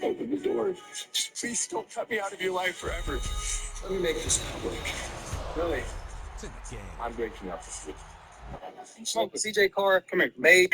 open the door. Just please don't cut me out of your life forever. Let me make this public. Really? It's in the game. I'm breaking up with you. Smoke the CJ car. Come here. Made.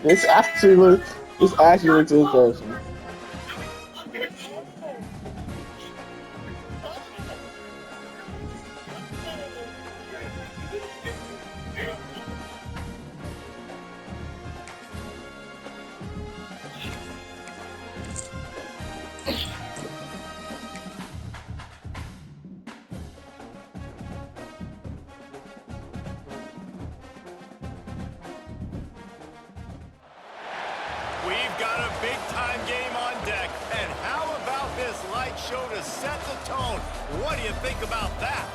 This actually looks interesting. We've got a big-time game on deck, and how about this light show to set the tone? What do you think about that?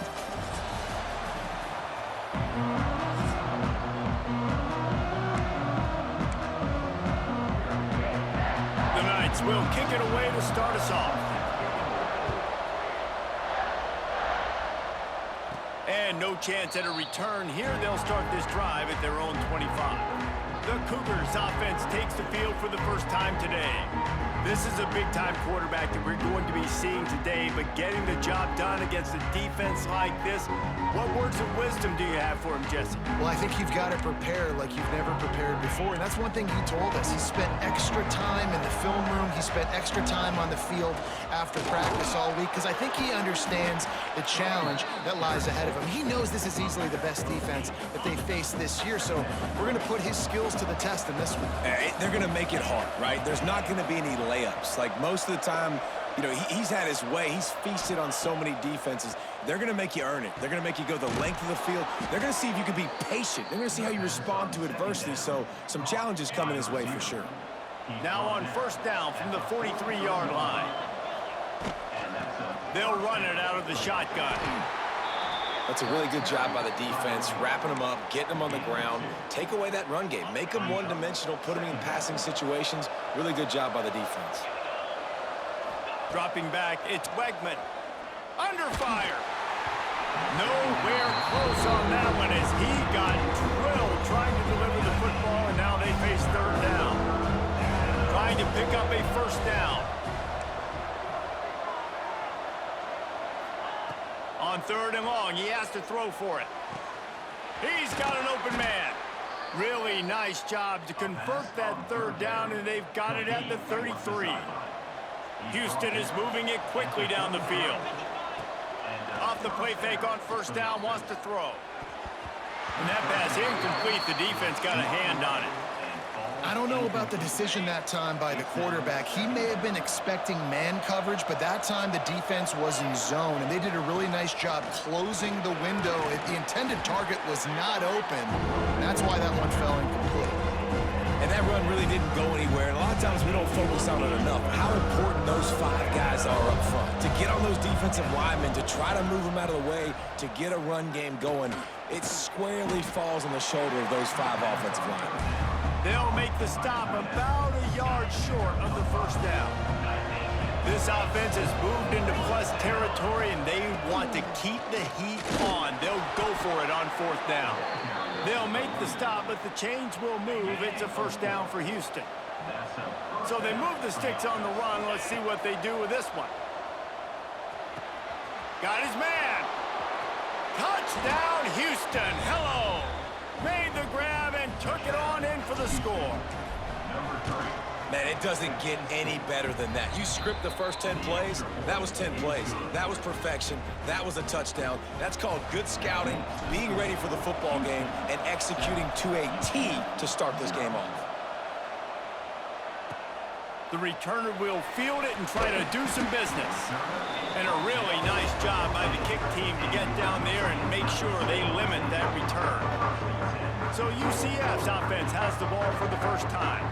The Knights will kick it away to start us off. And no chance at a return here. They'll start this drive at their own 25. The Cougars offense takes the field for the first time today. This is a big-time quarterback that we're going to be seeing today, but getting the job done against a defense like this, what words of wisdom do you have for him, Jesse? Well, I think you've got to prepare like you've never prepared before, and that's one thing he told us. He spent extra time in the film room. He spent extra time on the field after practice all week, because I think he understands the challenge that lies ahead of him. He knows this is easily the best defense that they face this year, so we're going to put his skills to the test in this one. They're going to make it hard, right? There's not going to be any layups. Like most of the time, you know, he's had his way. He's feasted on so many defenses. They're going to make you earn it. They're going to make you go the length of the field. They're going to see if you can be patient. They're going to see how you respond to adversity. So some challenges coming his way for sure. Now on first down from the 43-yard line. They'll run it out of the shotgun. That's a really good job by the defense, wrapping them up, getting them on the ground. Take away that run game. Make them one-dimensional, put them in passing situations. Really good job by the defense. Dropping back, it's Wegman. Under fire. Nowhere close on that one as he got drilled trying to deliver the football, and now they face third down. Trying to pick up a first down. On third and long, he has to throw for it. He's got an open man. Really nice job to convert that third down, and they've got it at the 33. Houston is moving it quickly down the field. Off the play fake on first down, wants to throw. And that pass incomplete. The defense got a hand on it. I don't know about the decision that time by the quarterback. He may have been expecting man coverage, but that time the defense was in zone, and they did a really nice job closing the window. The intended target was not open. That's why that one fell incomplete. And that run really didn't go anywhere. And a lot of times we don't focus on it enough. How important those five guys are up front. To get on those defensive linemen, to try to move them out of the way, to get a run game going, it squarely falls on the shoulder of those five offensive linemen. They'll make the stop about a yard short of the first down. This offense has moved into plus territory, and they want to keep the heat on. They'll go for it on fourth down. They'll make the stop, but the chains will move. It's a first down for Houston. So they move the sticks on the run. Let's see what they do with this one. Got his man. Touchdown, Houston. Hello. Made the grab and took it on in for the score. Man, it doesn't get any better than that. You script the first 10 plays, that was 10 plays. That was perfection. That was a touchdown. That's called good scouting, being ready for the football game, and executing to a T to start this game off. The returner will field it and try to do some business. And a really nice job by the kick team to get down there and make sure they limit that return. So UCF's offense has the ball for the first time.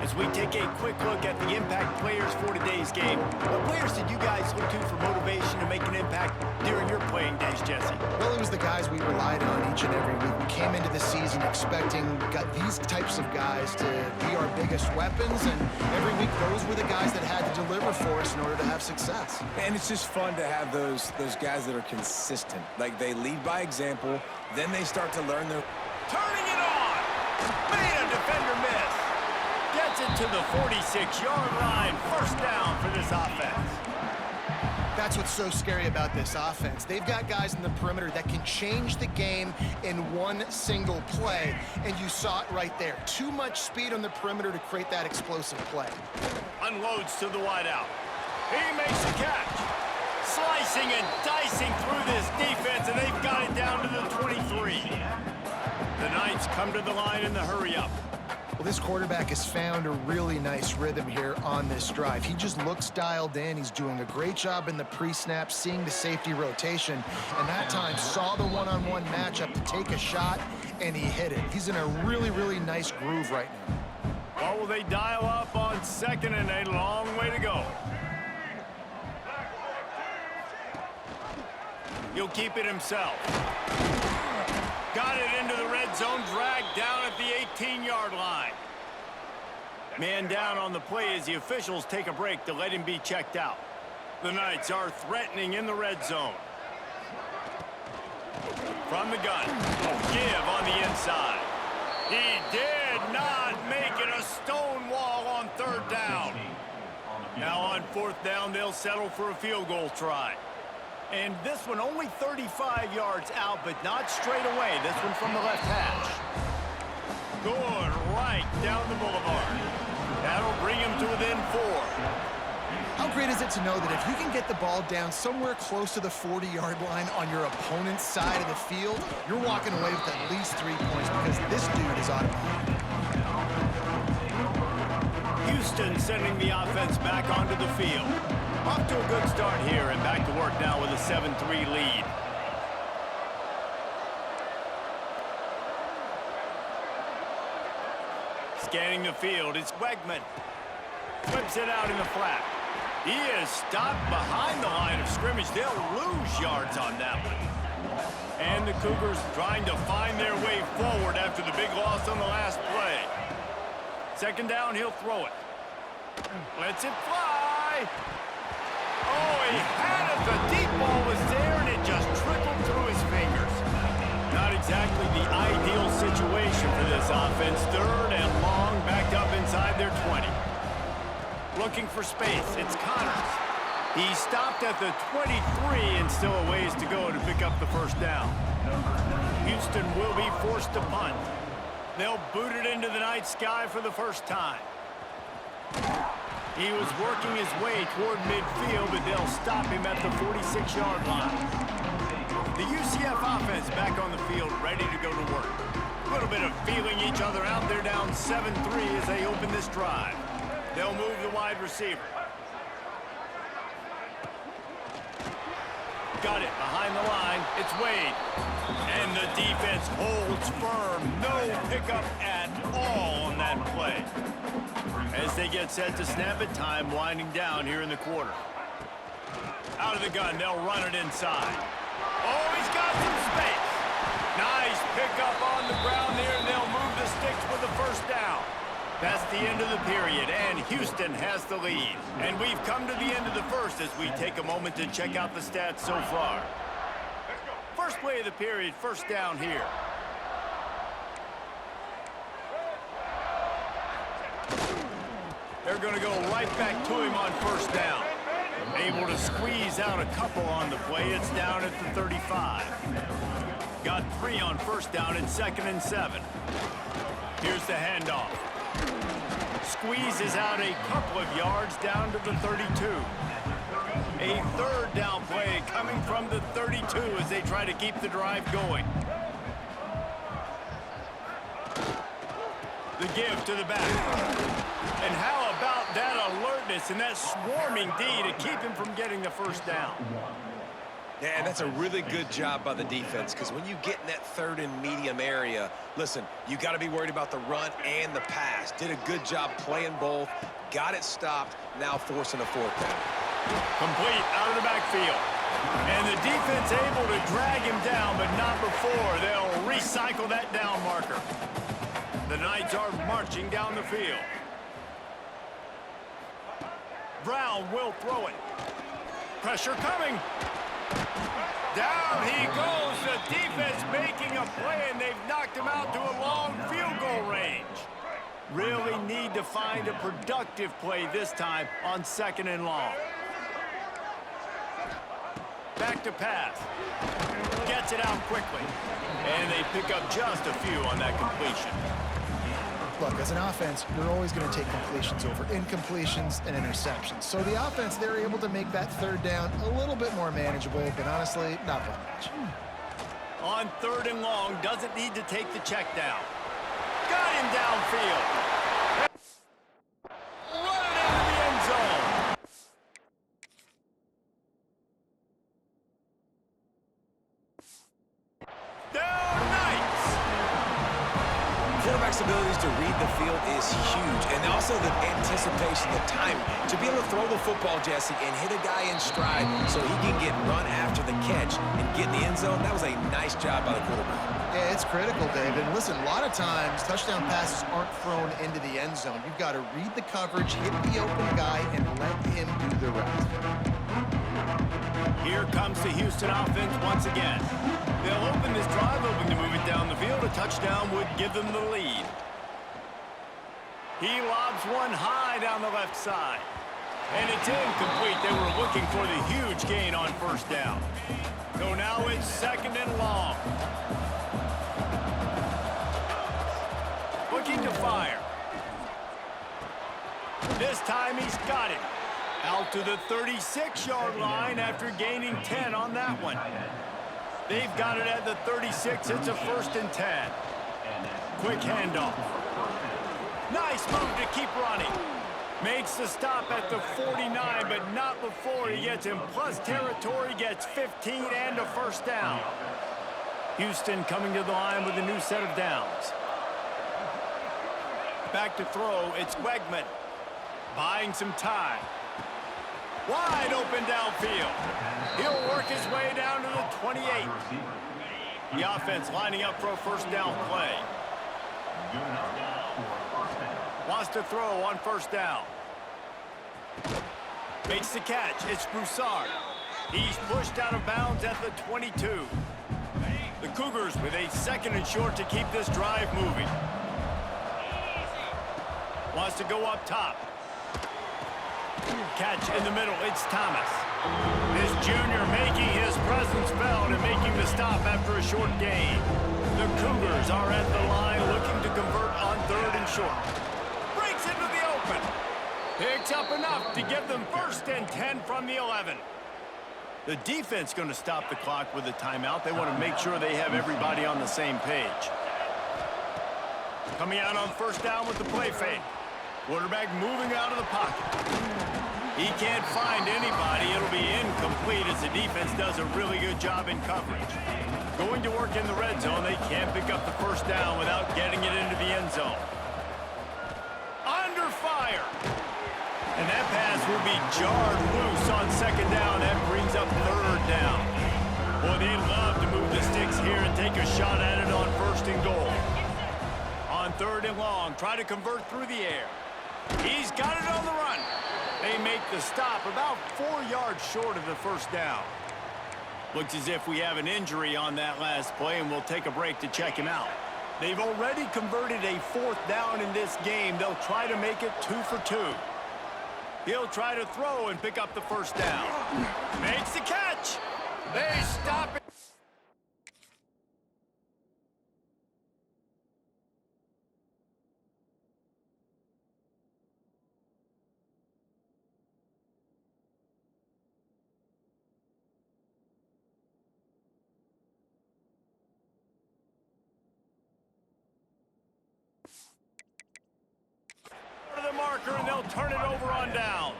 As we take a quick look at the impact players for today's game, what players did you guys look to for motivation to make an impact during your playing days, Jesse? Well, it was the guys we relied on each and every week. We came into the season expecting these types of guys to be our biggest weapons, and every week those were the guys that had to deliver for us in order to have success. And it's just fun to have those guys that are consistent. Like, they lead by example, then they start to learn their... Turning it on! Made a defender miss! Gets it to the 46-yard line. First down for this offense. That's what's so scary about this offense. They've got guys in the perimeter that can change the game in one single play, and you saw it right there. Too much speed on the perimeter to create that explosive play. Unloads to the wideout. He makes a catch. Slicing and dicing through this defense, and they've got it down to the 23. The Knights come to the line in the hurry-up. Well, this quarterback has found a really nice rhythm here on this drive. He just looks dialed in. He's doing a great job in the pre-snap, seeing the safety rotation, and that time saw the one-on-one matchup to take a shot, and he hit it. He's in a really, really nice groove right now. Well, will they dial up on second and a long way to go? He'll keep it himself. Got it into the red zone, dragged down at the 18-yard line. Man down on the play as the officials take a break to let him be checked out. The Knights are threatening in the red zone. From the gun, give on the inside. He did not make it a stone wall on third down. Now on fourth down, they'll settle for a field goal try. And this one only 35 yards out, but not straight away. This one from the left hash. Good right down the boulevard. That'll bring him to within 4. How great is it to know that if you can get the ball down somewhere close to the 40-yard line on your opponent's side of the field, you're walking away with at least 3 points because this dude is automatic. Houston sending the offense back onto the field. Off to a good start here and back to work now with a 7-3 lead. Scanning the field, it's Wegman. Flips it out in the flat. He is stopped behind the line of scrimmage. They'll lose yards on that one. And the Cougars trying to find their way forward after the big loss on the last play. Second down, he'll throw it. Lets it fly. Oh, he had it. The deep ball was there, and it just trickled through his fingers. Not exactly the ideal situation for this offense. Third and long, backed up inside their 20. Looking for space. It's Connors. He stopped at the 23 and still a ways to go to pick up the first down. Houston will be forced to punt. They'll boot it into the night sky for the first time. He was working his way toward midfield, but they'll stop him at the 46-yard line. The UCF offense back on the field, ready to go to work. A little bit of feeling each other out. They're down 7-3 as they open this drive. They'll move the wide receiver. Got it behind the line. It's Wade. And the defense holds firm. No pickup at all on that play. As they get set to snap it, time winding down here in the quarter. Out of the gun, they'll run it inside. Oh, he's got some space. Nice pickup on the ground there, and they'll move the sticks for the first down. That's the end of the period, and Houston has the lead. And we've come to the end of the first as we take a moment to check out the stats so far. First play of the period, first down here. They're going to go right back to him on first down. Able to squeeze out a couple on the play. It's down at the 35. Got 3 on first down and 2nd and 7. Here's the handoff. Squeezes out a couple of yards down to the 32. A 3rd down play coming from the 32 as they try to keep the drive going. The give to the back. And how about that alertness and that swarming D to keep him from getting the first down? Yeah, that's a really good job by the defense, because when you get in that 3rd and medium area, listen, you got to be worried about the run and the pass. Did a good job playing both, got it stopped, now forcing a 4th down. Complete out of the backfield. And the defense able to drag him down, but not before they'll recycle that down marker. The Knights are marching down the field. Brown will throw it. Pressure coming. Down he goes. The defense making a play, and they've knocked him out to a long field goal range. Really need to find a productive play this time on 2nd and long. Back to pass. Gets it out quickly. And they pick up just a few on that completion. Look, as an offense, you're always going to take completions over incompletions and interceptions. So the offense, they're able to make that 3rd down a little bit more manageable, but honestly, not by much. On 3rd and long, doesn't need to take the check down. Got him downfield. Running into the end zone. Down Knights. Quarterback's abilities to read the field is huge, and also the anticipation, the timing. To be able to throw the football, Jesse, and hit a guy in stride so he can get run after the catch and get in the end zone, that was a nice job by the quarterback. Yeah, it's critical, David. And listen, a lot of times, touchdown passes aren't thrown into the end zone. You've got to read the coverage, hit the open guy, and let him do the rest. Here comes the Houston offense once again. They'll open this drive, hoping to move it down the field. A touchdown would give them the lead. He lobs one high down the left side. And it's incomplete. They were looking for the huge gain on first down. So now it's 2nd and long. Looking to fire. This time he's got it. Out to the 36-yard line after gaining 10 on that one. They've got it at the 36. It's a 1st and 10. Quick handoff. Nice move to keep running. Makes the stop at the 49, but not before he gets in plus territory, gets 15 and a first down. Houston coming to the line with a new set of downs. Back to throw, it's Wegman. Buying some time. Wide open downfield. He'll work his way down to the 28. The offense lining up for a first down play. Wants to throw on first down. Makes the catch. It's Broussard. He's pushed out of bounds at the 22. The Cougars with a 2nd and short to keep this drive moving. Wants to go up top. Catch in the middle. It's Thomas. This junior making his presence felt and making the stop after a short gain. The Cougars are at the line looking to convert on 3rd and short. Breaks into the open. Picks up enough to give them 1st and 10 from the 11. The defense going to stop the clock with a timeout. They want to make sure they have everybody on the same page. Coming out on first down with the play fake. Quarterback moving out of the pocket. He can't find anybody. It'll be incomplete as the defense does a really good job in coverage. Going to work in the red zone. They can't pick up the first down without getting it into the end zone. Under fire. And that pass will be jarred loose on 2nd down. That brings up 3rd down. Boy, they love to move the sticks here and take a shot at it on 1st and goal. On 3rd and long, try to convert through the air. He's got it on the run. They make the stop about 4 yards short of the first down. Looks as if we have an injury on that last play, and we'll take a break to check him out. They've already converted a 4th down in this game. They'll try to make it 2 for 2. He'll try to throw and pick up the first down. Makes the catch. They stop it. The marker, and they'll turn it over on downs.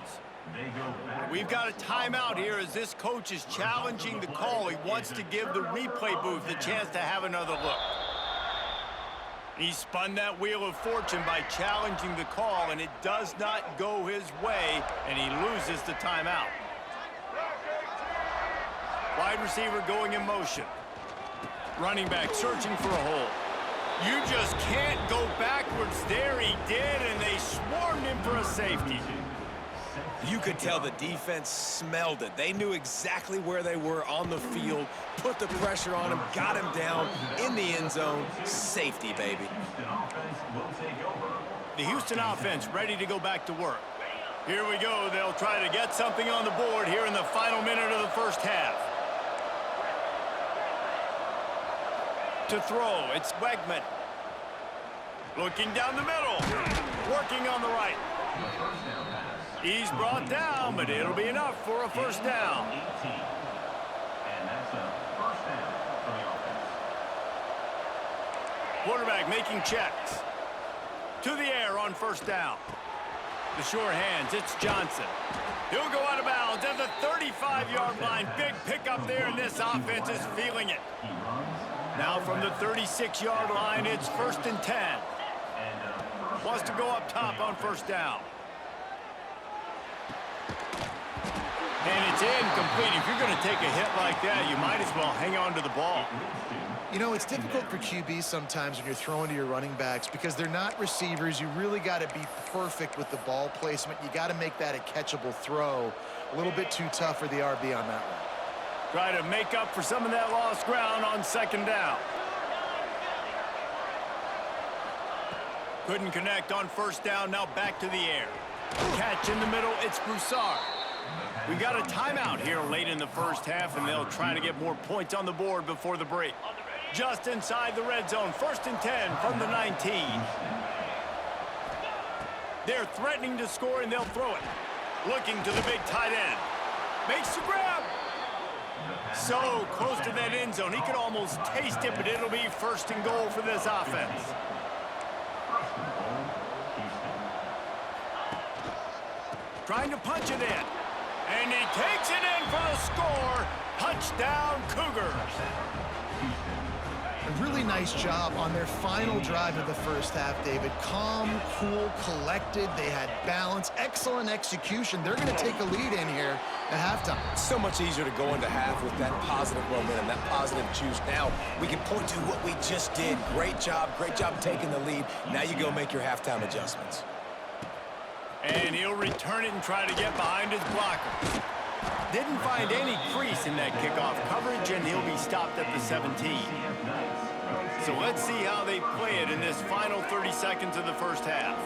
We've got a timeout here as this coach is challenging the call. He wants to give the replay booth a chance to have another look. He spun that wheel of fortune by challenging the call, and it does not go his way, and he loses the timeout. Wide receiver going in motion. Running back searching for a hole. You just can't go backwards. There he did, and they swarmed him for a safety. You could tell the defense smelled it. They knew exactly where they were on the field, put the pressure on him, got him down in the end zone. Safety, baby. The Houston offense ready to go back to work. Here we go. They'll try to get something on the board here in the final minute of the first half. To throw, it's Wegman. Looking down the middle. Working on the right. He's brought down, but it'll be enough for a first down. Quarterback making checks. To the air on first down. The sure hands, it's Johnson. He'll go out of bounds at the 35-yard line. Big pickup there, and this offense is feeling it. Now from the 36-yard line, it's 1st and 10. Wants to go up top on first down. And it's incomplete. If you're going to take a hit like that, you might as well hang on to the ball. You know, it's difficult for QBs sometimes when you're throwing to your running backs because they're not receivers. You really got to be perfect with the ball placement. You got to make that a catchable throw. A little bit too tough for the RB on that one. Try to make up for some of that lost ground on second down. Couldn't connect on first down. Now back to the air. Catch in the middle. It's Broussard. We've got a timeout here late in the first half, and they'll try to get more points on the board before the break. Just inside the red zone. 1st and 10 from the 19. They're threatening to score, and they'll throw it. Looking to the big tight end. Makes the grab. So close to that end zone. He could almost taste it, but it'll be 1st and goal for this offense. Trying to punch it in. And he takes it in for the score. Touchdown, Cougars. A really nice job on their final drive of the first half, David. Calm, cool, collected. They had balance. Excellent execution. They're going to take a lead in here at halftime. It's so much easier to go into half with that positive momentum, that positive juice. Now we can point to what we just did. Great job taking the lead. Now you go make your halftime adjustments. And he'll return it and try to get behind his blockers. Didn't find any crease in that kickoff coverage, and he'll be stopped at the 17. So let's see how they play it in this final 30 seconds of the first half.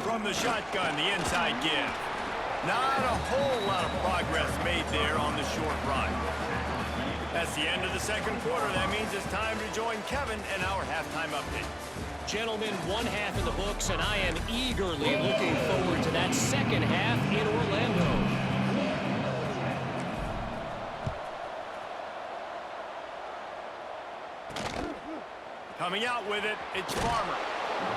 From the shotgun, the inside give. Not a whole lot of progress made there on the short run. That's the end of the second quarter. That means it's time to join Kevin and our halftime update. Gentlemen, one half in the books, and I am eagerly looking forward to that second half in Orlando. Coming out with it, it's Farmer.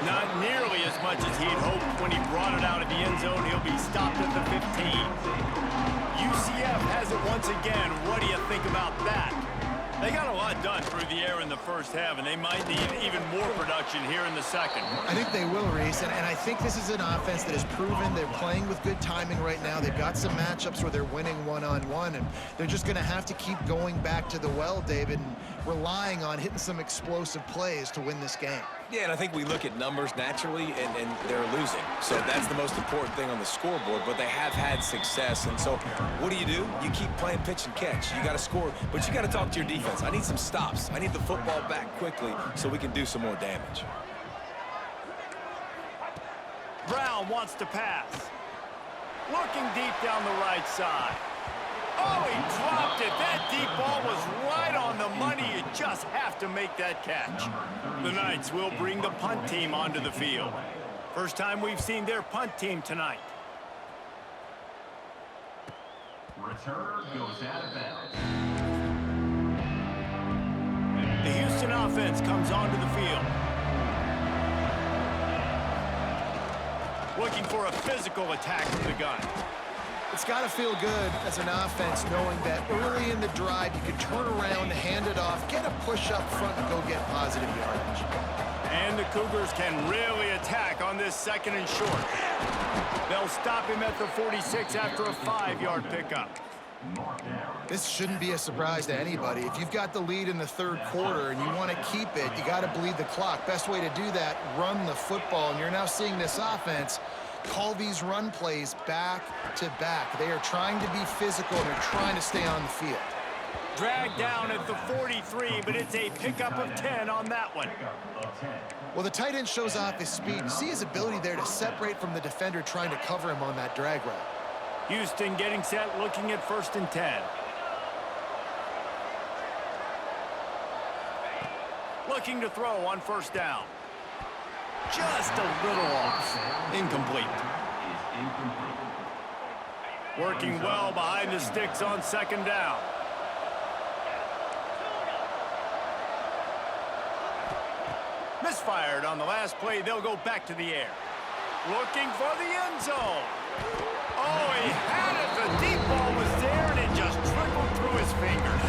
Not nearly as much as he'd hoped when he brought it out of the end zone. He'll be stopped at the 15. UCF has it once again. What do you think about that? They got a lot done through the air in the first half, and they might need even more production here in the second. I think they will, Reese, and I think this is an offense that has proven they're playing with good timing right now. They've got some matchups where they're winning one-on-one, and they're just going to have to keep going back to the well, David, and relying on hitting some explosive plays to win this game. Yeah, and I think we look at numbers naturally, and they're losing. So that's the most important thing on the scoreboard, but they have had success. And so what do? You keep playing pitch and catch. You got to score, but you got to talk to your defense. I need some stops. I need the football back quickly so we can do some more damage. Brown wants to pass. Looking deep down the right side. Oh, he dropped it. That deep ball was right on the money. You just have to make that catch. The Knights will bring the punt team onto the field. First time we've seen their punt team tonight. Return goes out of bounds. The Houston offense comes onto the field. Looking for a physical attack from the gun. It's got to feel good as an offense knowing that early in the drive you can turn around, hand it off, get a push up front, and go get positive yardage. And the Cougars can really attack on this 2nd and short. They'll stop him at the 46 after a 5-yard pickup. This shouldn't be a surprise to anybody. If you've got the lead in the 3rd quarter and you want to keep it, you got to bleed the clock. Best way to do that, run the football. And you're now seeing this offense call these run plays back to back. They are trying to be physical and they're trying to stay on the field. Dragged down at the 43, but it's a pickup of 10 on that one. Well, the tight end shows off his speed. You see his ability there to separate from the defender trying to cover him on that drag route. Houston getting set, looking at 1st and 10. Looking to throw on 1st down. Just a little off. Incomplete. Working well behind the sticks on 2nd down. Misfired on the last play. They'll go back to the air. Looking for the end zone. Oh, he had it. The deep ball was there, and it just trickled through his fingers.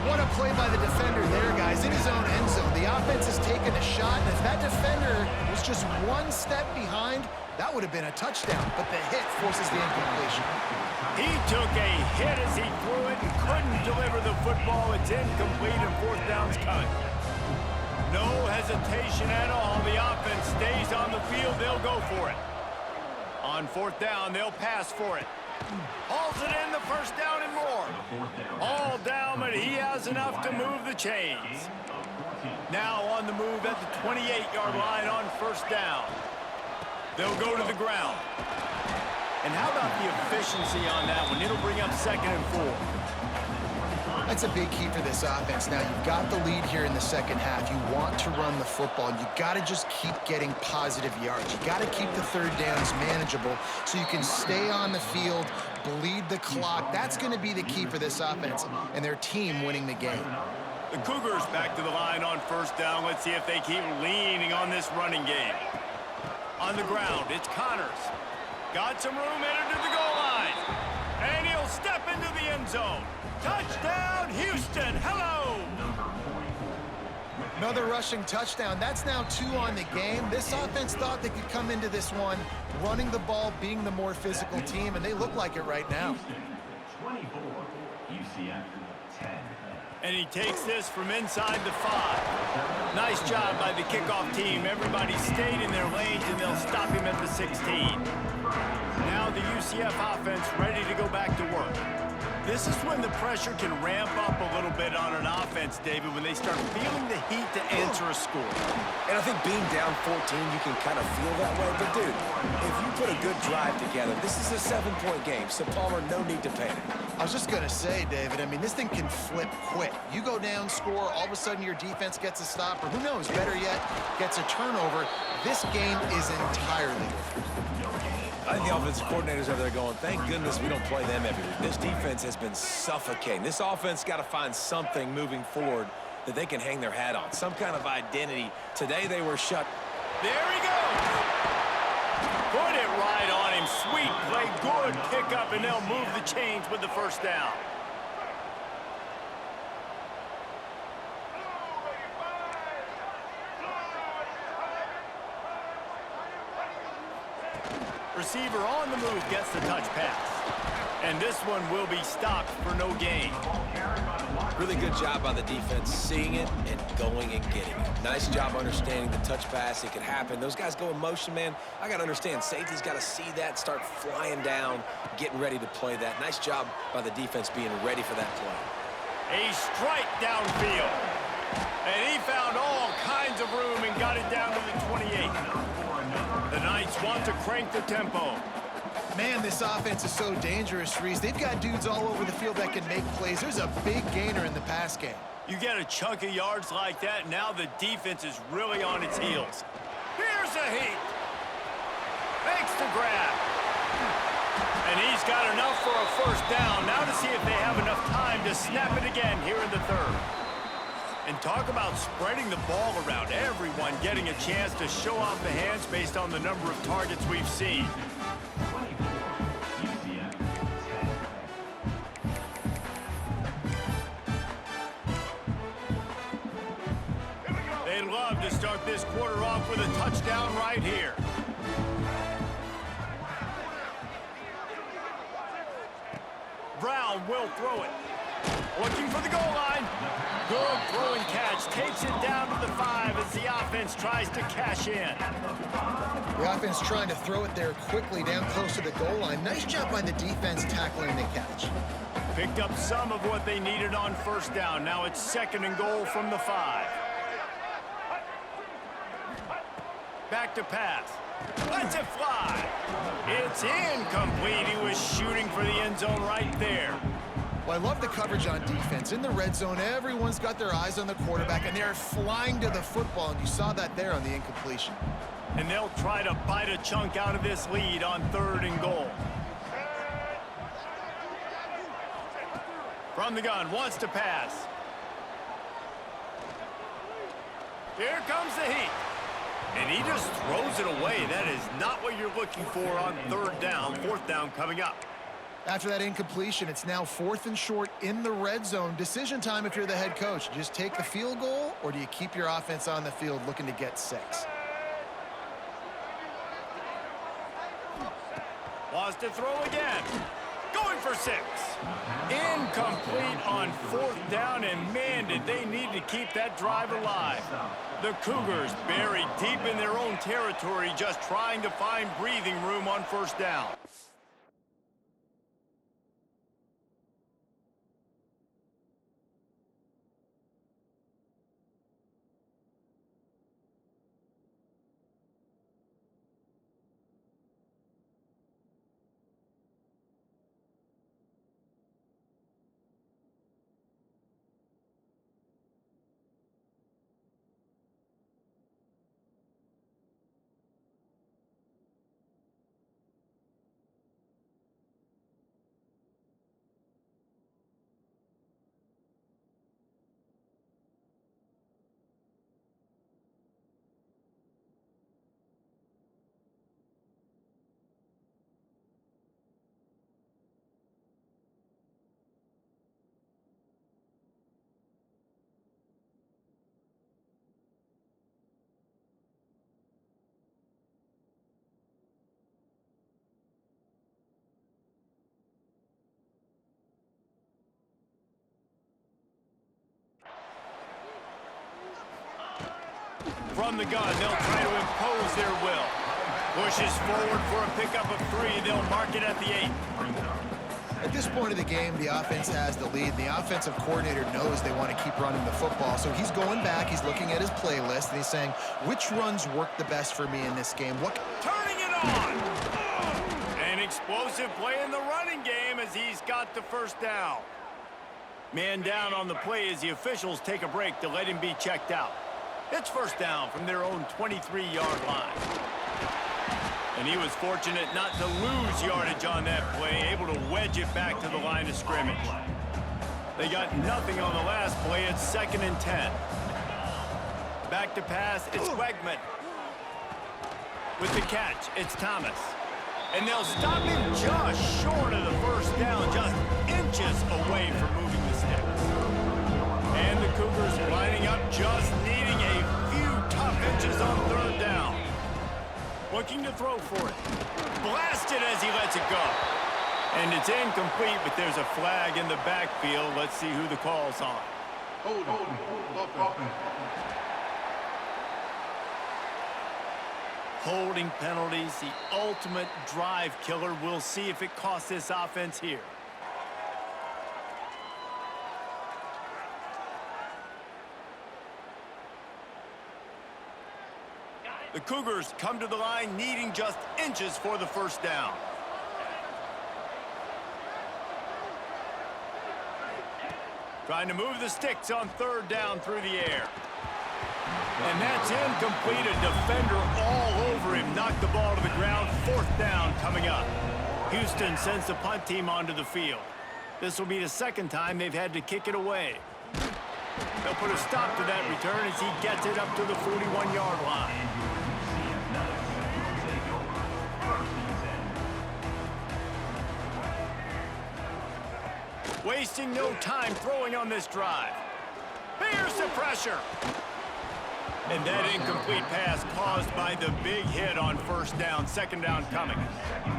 What a play by the defender there, guys. In his own end zone, the offense has taken a shot, and if that defender was just one step behind, that would have been a touchdown, but the hit forces the incompletion. He took a hit as he threw it and couldn't deliver the football. It's incomplete, and 4th down's cut. No hesitation at all. The offense stays on the field. They'll go for it. On 4th down, they'll pass for it. Hauls it in, the 1st down and more. All down, but he has enough to move the chains. Now on the move at the 28-yard line on 1st down. They'll go to the ground. And how about the efficiency on that one? It'll bring up 2nd and 4. That's a big key for this offense. Now, you've got the lead here in the 2nd half. You want to run the football. You got to just keep getting positive yards. You got to keep the 3rd downs manageable so you can stay on the field, bleed the clock. That's going to be the key for this offense and their team winning the game. The Cougars back to the line on 1st down. Let's see if they keep leaning on this running game. On the ground, it's Connors. Got some room headed to the goal line. And he'll step into the end zone. Touchdown, Houston. Hello. Another rushing touchdown. That's now 2 on the game. This offense thought they could come into this one running the ball, being the more physical team, and they look like it right now. 24, UCF 10. And he takes this from inside the 5. Nice job by the kickoff team. Everybody stayed in their lanes, and they'll stop him at the 16. Now the UCF offense ready to go back to work. This is when the pressure can ramp up a little bit on an offense, David, when they start feeling the heat to answer a score. And I think being down 14, you can kind of feel that way. But, dude, if you put a good drive together, this is a 7-point game, so, Palmer, no need to panic. I was just going to say, David, I mean, this thing can flip quick. You go down, score, all of a sudden your defense gets a stop, or who knows, better yet, gets a turnover. This game is entirely different. I think the offensive coordinators over there going, thank goodness we don't play them every week. This defense has been suffocating. This offense got to find something moving forward that they can hang their hat on, some kind of identity. Today they were shut. There he goes. Put it right on him. Sweet play, good pickup, and they'll move the chains with the 1st down. Receiver on the move gets the touch pass. And this one will be stopped for no gain. Really good job by the defense seeing it and going and getting it. Nice job understanding the touch pass. It could happen. Those guys go in motion, man. I got to understand. Safety's got to see that, start flying down, getting ready to play that. Nice job by the defense being ready for that play. A strike downfield. And he found all kinds of room and got it down to the 28. The Knights want to crank the tempo. Man, this offense is so dangerous, Reese. They've got dudes all over the field that can make plays. There's a big gainer in the pass game. You get a chunk of yards like that, now the defense is really on its heels. Here's a heat. Makes the grab. And he's got enough for a first down. Now to see if they have enough time to snap it again here in the third. And talk about spreading the ball around. Everyone getting a chance to show off the hands based on the number of targets we've seen. 24, UCF, 10. They'd love to start this quarter off with a touchdown right here. Brown will throw it. Looking for the goal line. Good throwing catch. Takes it down to the 5 as the offense tries to cash in. The offense trying to throw it there quickly down close to the goal line. Nice job by the defense tackling the catch. Picked up some of what they needed on first down. Now it's 2nd and goal from the 5. Back to pass. Lets it fly. It's incomplete. He was shooting for the end zone right there. Well, I love the coverage on defense. In the red zone, everyone's got their eyes on the quarterback, and they're flying to the football, and you saw that there on the incompletion. And they'll try to bite a chunk out of this lead on 3rd and goal. From the gun, wants to pass. Here comes the heat. And he just throws it away. That is not what you're looking for on 3rd down. 4th down coming up. After that incompletion, it's now 4th and short in the red zone. Decision time if you're the head coach. Just take the field goal, or do you keep your offense on the field looking to get 6? Wants to throw again. Going for 6. Incomplete on 4th down, and man, did they need to keep that drive alive. The Cougars buried deep in their own territory, just trying to find breathing room on 1st down. From the gun, they'll try to impose their will. Pushes forward for a pickup of 3. They'll mark it at the 8. At this point of the game, the offense has the lead. The offensive coordinator knows they want to keep running the football. So he's going back, he's looking at his playlist, and he's saying, which runs work the best for me in this game? What? Turning it on! An explosive play in the running game as he's got the 1st down. Man down on the play as the officials take a break to let him be checked out. It's 1st down from their own 23-yard line. And he was fortunate not to lose yardage on that play, able to wedge it back to the line of scrimmage. They got nothing on the last play. It's 2nd and 10. Back to pass, it's Wegman. With the catch, it's Thomas. And they'll stop him just short of the 1st down, just inches away from moving the sticks. And the Cougars lining up, just needing a few tough inches on 3rd down. Looking to throw for it. Blasted as he lets it go. And it's incomplete, but there's a flag in the backfield. Let's see who the call's on. Holding penalties, the ultimate drive killer. We'll see if it costs this offense here. The Cougars come to the line needing just inches for the first down. Trying to move the sticks on third down through the air. And that's incomplete. A defender all over him. Knocked the ball to the ground. Fourth down coming up. Houston sends the punt team onto the field. This will be the second time they've had to kick it away. They'll put a stop to that return as he gets it up to the 41-yard line. Wasting no time throwing on this drive. Here's the pressure. And that incomplete pass caused by the big hit on first down. Second down coming.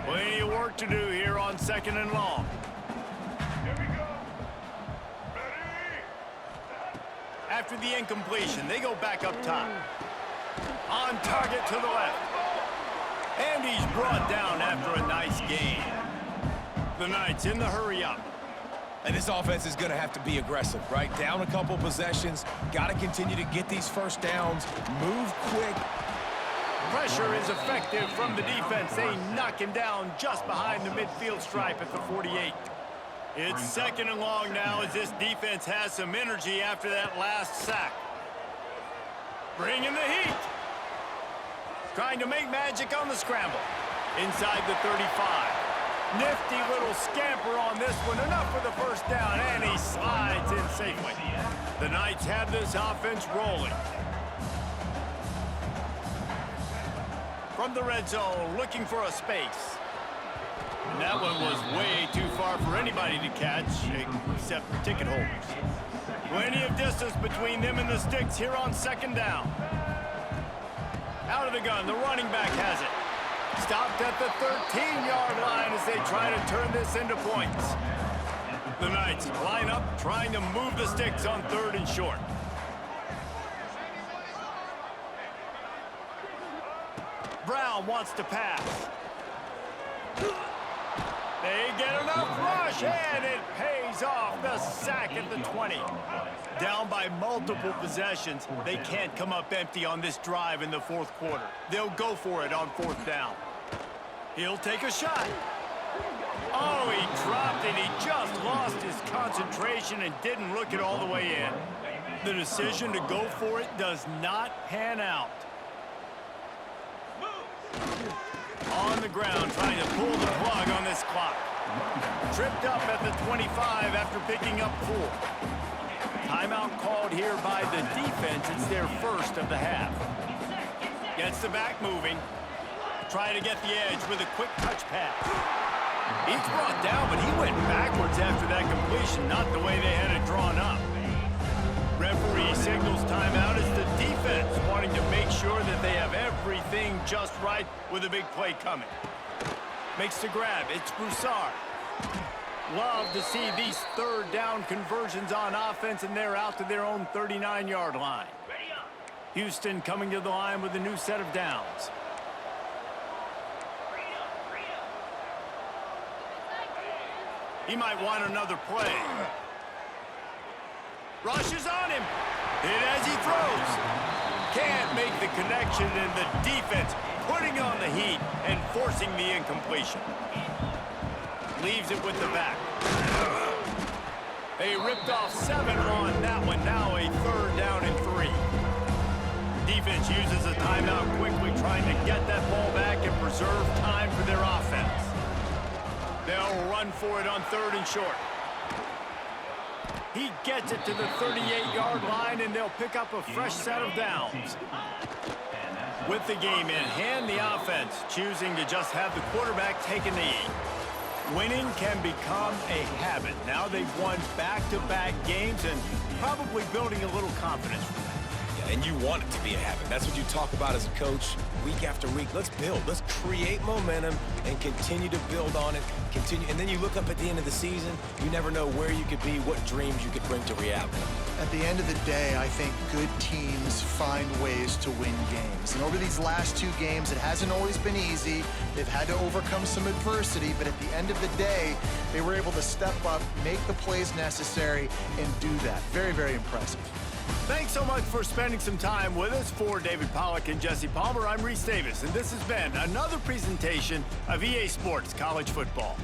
Plenty of work to do here on second and long. After the incompletion, they go back up top. On target to the left. And he's brought down after a nice gain. The Knights in the hurry-up. And this offense is going to have to be aggressive, right? Down a couple possessions. Got to continue to get these first downs. Move quick. Pressure is effective from the defense. They knock him down just behind the midfield stripe at the 48. It's second and long now as this defense has some energy after that last sack. Bringing the heat. Trying to make magic on the scramble. Inside the 35. Nifty little scamper on this one. Enough for the first down, and he slides in safely. The Knights have this offense rolling. From the red zone, looking for a space. And that one was way too far for anybody to catch, except ticket holders. Plenty of distance between them and the sticks here on second down. Out of the gun, the running back has it. Stopped at the 13-yard line as they try to turn this into points. The Knights line up, trying to move the sticks on third and short. Brown wants to pass. They get enough rush, and it pays off. The sack at the 20. Down by multiple possessions, they can't come up empty on this drive in the fourth quarter. They'll go for it on fourth down. He'll take a shot. Oh, he dropped it. He just lost his concentration and didn't look it all the way in. The decision to go for it does not pan out. On the ground, trying to pull the plug on this clock. Tripped up at the 25 after picking up 4. Timeout called here by the defense. It's their first of the half. Gets the back moving. Try to get the edge with a quick touch pass. He's brought down, but he went backwards after that completion, not the way they had it drawn up. Referee signals timeout as the defense wanting to make sure that they have everything just right with a big play coming. Makes the grab. It's Broussard. Love to see these third down conversions on offense, and they're out to their own 39-yard line. Houston coming to the line with a new set of downs. He might want another play. Rushes on him. Hit as he throws. Can't make the connection, and the defense putting on the heat and forcing the incompletion. Leaves it with the back. They ripped off 7 on that one. Now a third down and 3. Defense uses a timeout quickly, trying to get that ball back and preserve time for their offense. They'll run for it on third and short. He gets it to the 38-yard line, and they'll pick up a fresh set of downs. With the game in hand, the offense choosing to just have the quarterback take a knee. Winning can become a habit. Now they've won back-to-back games and probably building a little confidence from that. And you want it to be a habit. That's what you talk about as a coach week after week. Let's build. Let's create momentum and continue to build on it. Continue, and then you look up at the end of the season, you never know where you could be, what dreams you could bring to reality. At the end of the day, I think good teams find ways to win games. And over these last 2 games, it hasn't always been easy. They've had to overcome some adversity, but at the end of the day, they were able to step up, make the plays necessary, and do that. Very, very impressive. Thanks so much for spending some time with us. For David Pollack and Jesse Palmer, I'm Reese Davis, and this has been another presentation of EA Sports College Football.